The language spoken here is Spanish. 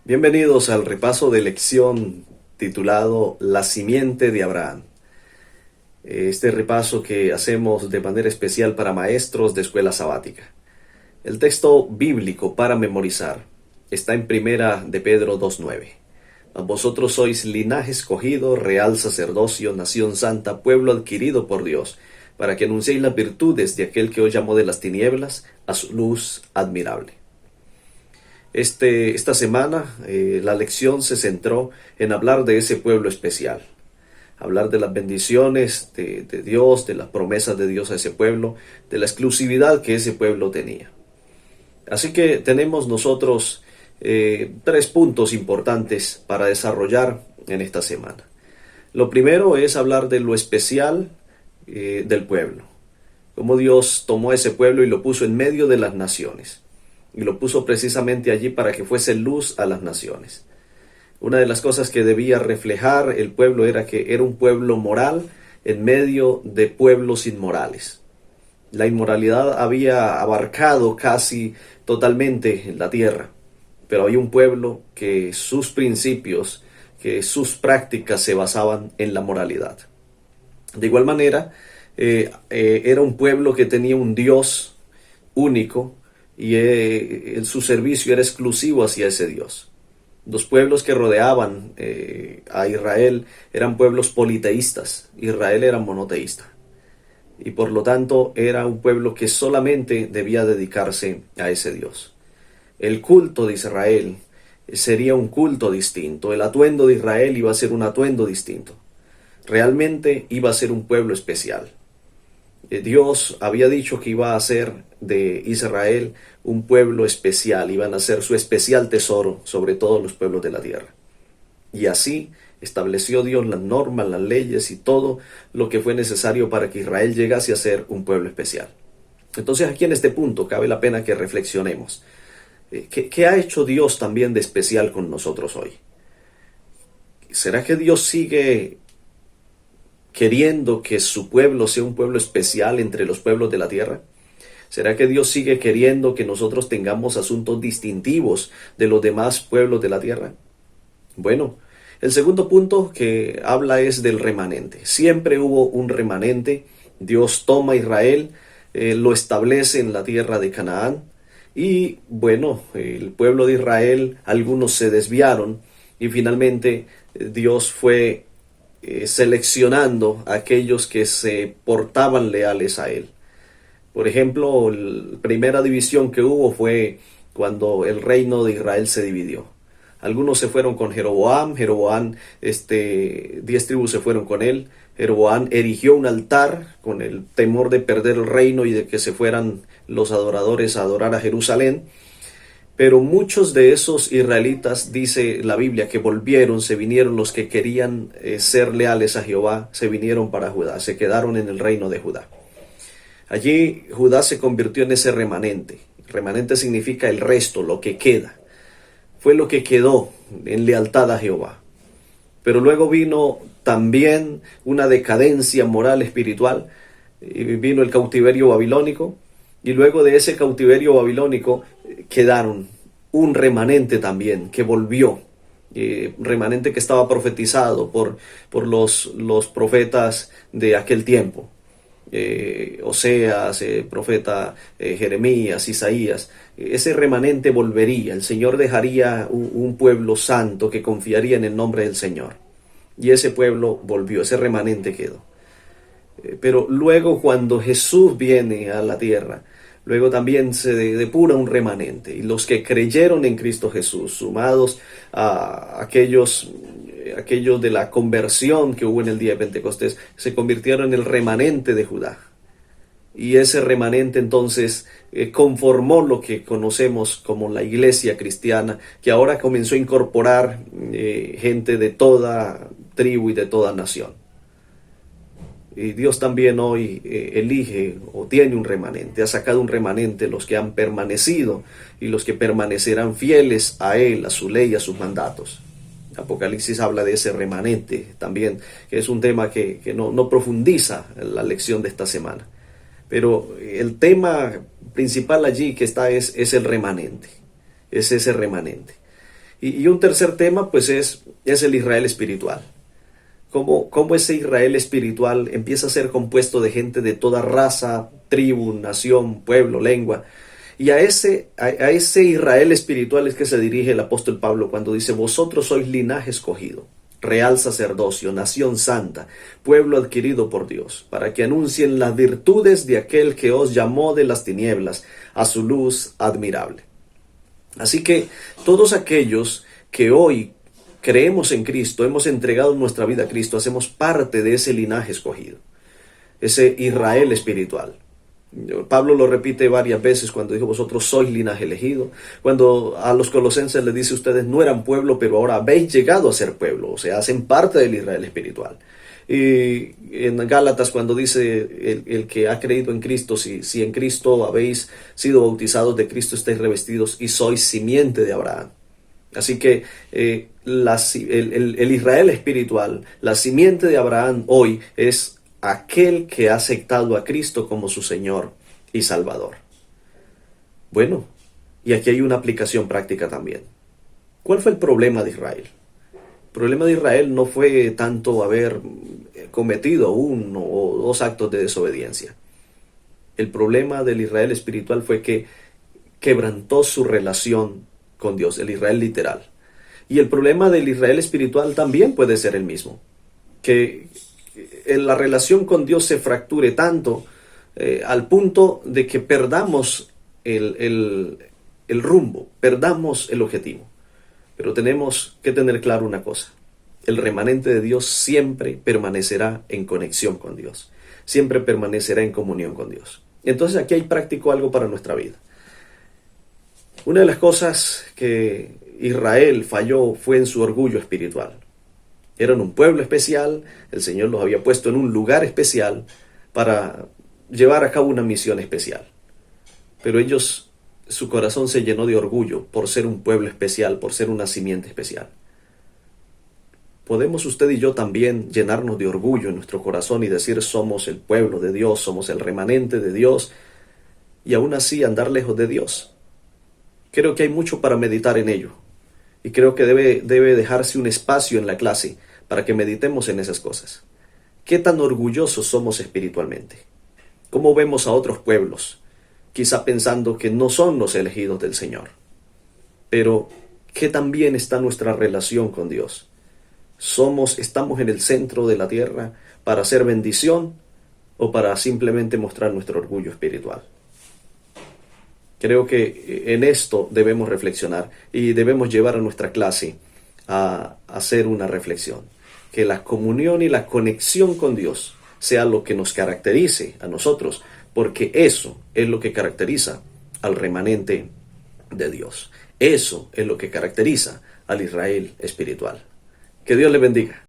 Bienvenidos al repaso de lección titulado La simiente de Abraham. Este repaso que hacemos de manera especial para maestros de escuela sabática. El texto bíblico para memorizar está en Primera de Pedro 2:9. Vosotros sois linaje escogido, real sacerdocio, nación santa, pueblo adquirido por Dios, para que anunciéis las virtudes de aquel que os llamó de las tinieblas a su luz admirable. Esta semana la lección se centró en hablar de ese pueblo especial, hablar de las bendiciones de Dios, de las promesas de Dios a ese pueblo, de la exclusividad que ese pueblo tenía. Así que tenemos nosotros tres puntos importantes para desarrollar en esta semana. Lo primero es hablar de lo especial del pueblo, cómo Dios tomó a ese pueblo y lo puso en medio de las naciones. Y lo puso precisamente allí para que fuese luz a las naciones. Una de las cosas que debía reflejar el pueblo era que era un pueblo moral en medio de pueblos inmorales. La inmoralidad había abarcado casi totalmente la tierra, pero había un pueblo que sus principios, que sus prácticas se basaban en la moralidad. De igual manera, era un pueblo que tenía un Dios único, y su servicio era exclusivo hacia ese Dios. Los pueblos que rodeaban a Israel eran pueblos politeístas. Israel era monoteísta. Y por lo tanto era un pueblo que solamente debía dedicarse a ese Dios. El culto de Israel sería un culto distinto. El atuendo de Israel iba a ser un atuendo distinto. Realmente iba a ser un pueblo especial. Dios había dicho que iba a hacer de Israel un pueblo especial, iban a ser su especial tesoro sobre todos los pueblos de la tierra. Y así estableció Dios las normas, las leyes y todo lo que fue necesario para que Israel llegase a ser un pueblo especial. Entonces aquí en este punto cabe la pena que reflexionemos. ¿Qué ha hecho Dios también de especial con nosotros hoy? ¿Será que Dios sigue queriendo que su pueblo sea un pueblo especial entre los pueblos de la tierra? ¿Será que Dios sigue queriendo que nosotros tengamos asuntos distintivos de los demás pueblos de la tierra? Bueno, el segundo punto que habla es del remanente. Siempre hubo un remanente. Dios toma a Israel, lo establece en la tierra de Canaán. Y bueno, el pueblo de Israel, algunos se desviaron y finalmente Dios fue seleccionando a aquellos que se portaban leales a él. Por ejemplo, la primera división que hubo fue cuando el reino de Israel se dividió. Algunos se fueron con Jeroboam, 10 tribus se fueron con él. Jeroboam erigió un altar con el temor de perder el reino y de que se fueran los adoradores a adorar a Jerusalén. Pero muchos de esos israelitas, dice la Biblia, que volvieron, se vinieron los que querían ser leales a Jehová, se vinieron para Judá, se quedaron en el reino de Judá. Allí Judá se convirtió en ese remanente. Remanente significa el resto, lo que queda. Fue lo que quedó en lealtad a Jehová. Pero luego vino también una decadencia moral, espiritual. Vino el cautiverio babilónico. Y luego de ese cautiverio babilónico quedaron un remanente también que volvió. Remanente que estaba profetizado por los profetas de aquel tiempo. Oseas, profeta Jeremías, Isaías. Ese remanente volvería. El Señor dejaría un pueblo santo que confiaría en el nombre del Señor. Y ese pueblo volvió, ese remanente quedó. Pero luego cuando Jesús viene a la tierra, luego también se depura un remanente. Y los que creyeron en Cristo Jesús, sumados a aquellos de la conversión que hubo en el día de Pentecostés, se convirtieron en el remanente de Judá. Y ese remanente entonces conformó lo que conocemos como la iglesia cristiana, que ahora comenzó a incorporar gente de toda tribu y de toda nación. Y Dios también hoy elige o tiene un remanente, ha sacado un remanente, los que han permanecido y los que permanecerán fieles a Él, a su ley, a sus mandatos. Apocalipsis habla de ese remanente también, que es un tema que no profundiza la lección de esta semana. Pero el tema principal allí que está es el remanente, es ese remanente. Y un tercer tema pues es el Israel espiritual. Cómo ese Israel espiritual empieza a ser compuesto de gente de toda raza, tribu, nación, pueblo, lengua. Y a ese Israel espiritual es que se dirige el apóstol Pablo cuando dice: vosotros sois linaje escogido, real sacerdocio, nación santa, pueblo adquirido por Dios, para que anuncien las virtudes de aquel que os llamó de las tinieblas a su luz admirable. Así que todos aquellos que hoy creemos en Cristo, hemos entregado nuestra vida a Cristo, hacemos parte de ese linaje escogido, ese Israel espiritual. Pablo lo repite varias veces cuando dijo: vosotros sois linaje elegido. Cuando a los colosenses les dice: ustedes no eran pueblo, pero ahora habéis llegado a ser pueblo, o sea, hacen parte del Israel espiritual. Y en Gálatas cuando dice el que ha creído en Cristo, si en Cristo habéis sido bautizados, de Cristo estáis revestidos y sois simiente de Abraham. Así que el Israel espiritual, la simiente de Abraham hoy es aquel que ha aceptado a Cristo como su Señor y Salvador. Bueno, y aquí hay una aplicación práctica también. ¿Cuál fue el problema de Israel? El problema de Israel no fue tanto haber cometido uno o dos actos de desobediencia. El problema del Israel espiritual fue que quebrantó su relación con Dios, el Israel literal. Y el problema del Israel espiritual también puede ser el mismo, que la relación con Dios se fracture tanto al punto de que perdamos el rumbo, perdamos el objetivo. Pero tenemos que tener claro una cosa: el remanente de Dios siempre permanecerá en conexión con Dios, siempre permanecerá en comunión con Dios. Entonces aquí hay práctico algo para nuestra vida. Una de las cosas que Israel falló fue en su orgullo espiritual. Eran un pueblo especial, el Señor los había puesto en un lugar especial para llevar a cabo una misión especial. Pero ellos, su corazón se llenó de orgullo por ser un pueblo especial, por ser una simiente especial. ¿Podemos usted y yo también llenarnos de orgullo en nuestro corazón y decir: somos el pueblo de Dios, somos el remanente de Dios, y aún así andar lejos de Dios? Creo que hay mucho para meditar en ello. Y creo que debe dejarse un espacio en la clase para que meditemos en esas cosas. ¿Qué tan orgullosos somos espiritualmente? ¿Cómo vemos a otros pueblos? Quizá pensando que no son los elegidos del Señor. Pero, ¿qué tan bien está nuestra relación con Dios? ¿Estamos en el centro de la tierra para hacer bendición o para simplemente mostrar nuestro orgullo espiritual? Creo que en esto debemos reflexionar y debemos llevar a nuestra clase a hacer una reflexión. Que la comunión y la conexión con Dios sea lo que nos caracterice a nosotros, porque eso es lo que caracteriza al remanente de Dios. Eso es lo que caracteriza al Israel espiritual. Que Dios le bendiga.